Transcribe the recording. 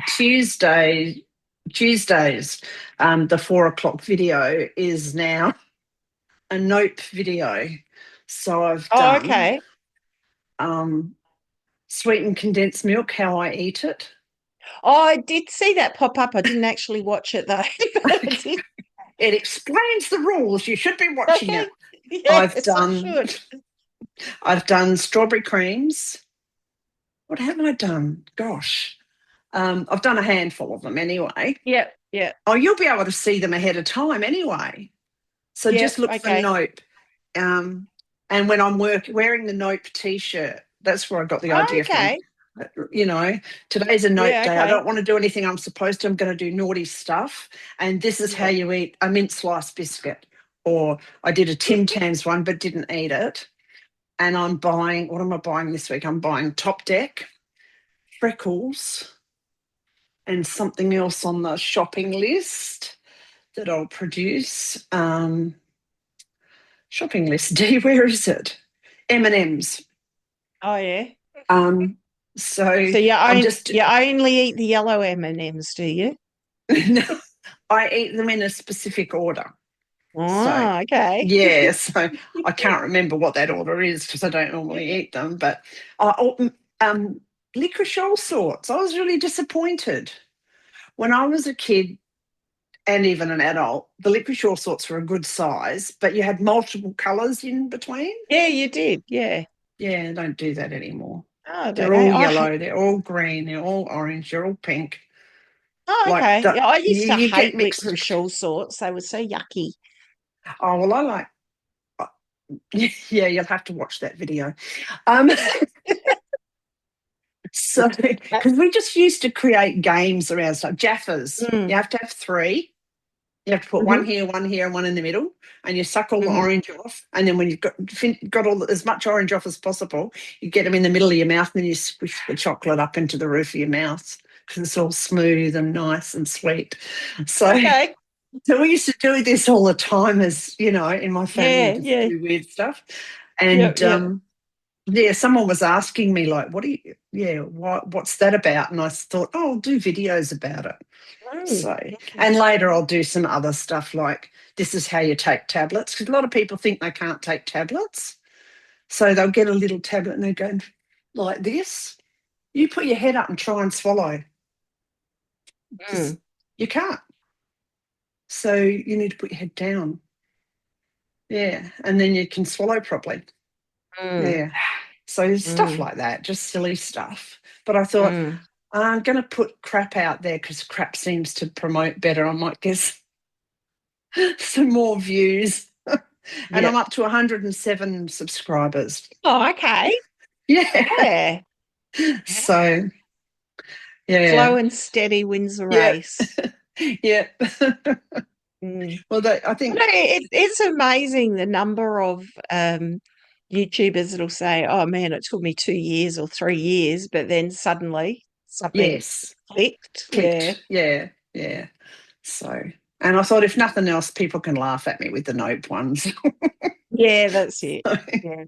Tuesday, Tuesdays, the 4 o'clock video is now a nope video. So I've Oh, done okay. um, sweetened condensed milk, how I eat it. Oh, I did see that pop up. I didn't actually watch it though. But I did. It explains the rules. You should be watching it. Okay. I've Yes, I done should. I've done strawberry creams. What haven't I done? Gosh. I've done a handful of them anyway. Yep, yep, Oh, you'll be able to see them ahead of time anyway. So just yep. look for Okay. nope. Um, and when I'm wearing the nope t-shirt, that's where I got the Oh, idea from. okay. You know, today's a nope Yeah, day. I okay. don't want to do anything I'm supposed to. I'm going to do naughty stuff. And this is how Yeah. you eat a mint slice biscuit. Or I did a Tim Tams one but didn't eat it. And I'm buying, what am I buying this week? I'm buying Top Deck, Freckles, and something else on the shopping list that I'll produce. Shopping list, D, where is it? M&Ms. Oh, yeah. Um, so So I'm just, you only eat the yellow M&Ms, do you? no, I eat them in a specific order. So, Oh, okay. yeah, so I can't remember what that order is because I don't normally eat them. But um, licorice all sorts. I was really disappointed. When I was a kid and even an adult, the licorice all sorts were a good size, but you had multiple colours in between. Yeah, you did. Yeah. Yeah, don't do that anymore. Oh, They're okay. all yellow, they're all green, they're all orange, they're all pink. Oh, Like okay. Yeah, I used to you get hate mixed. licorice all sorts. They were so yucky. Oh well, I like. Yeah, you'll have to watch that video. Um, so because we just used to create games around stuff. Jaffas, you Mm. have to have three. You have to put Hmm. one here, and one in the middle, and you suck all the Hmm. orange off. And then when you've got as much orange off as possible, you get them in the middle of your mouth, and then you squish the chocolate up into the roof of your mouth because it's all smooth and nice and sweet. So, Okay. so we used to do this all the time, as you know, in my family, Yeah, just yeah. do weird stuff. Yep, And yep. yeah, someone was asking me like, "What do you? Yeah, what's that about?" And I thought, "Oh, I'll do videos about it." Mm. So, Okay. and later I'll do some other stuff like this is how you take tablets because a lot of people think they can't take tablets. So they'll get a little tablet and they're going like this. You put your head up and try and swallow because Mm. you can't. So you need to put your head down. Yeah. And then you can swallow properly. Mm. Yeah. So stuff Mm. like that, just silly stuff. But I thought, Mm. I'm going to put crap out there because crap seems to promote better. I might get some more views. And I'm Yep. up to 107 subscribers. Oh, okay. Yeah. Yeah. So, Slow yeah. and steady wins the Yeah. race. Yeah. Mm. Well, I think, No, it's amazing the number of YouTubers that'll say, "Oh man, it took me 2 years or 3 years," but then suddenly something yes, clicked. Yeah, clicked. Yeah. Yeah. So, and I thought if nothing else, people can laugh at me with the nope ones. yeah, that's it. Yeah.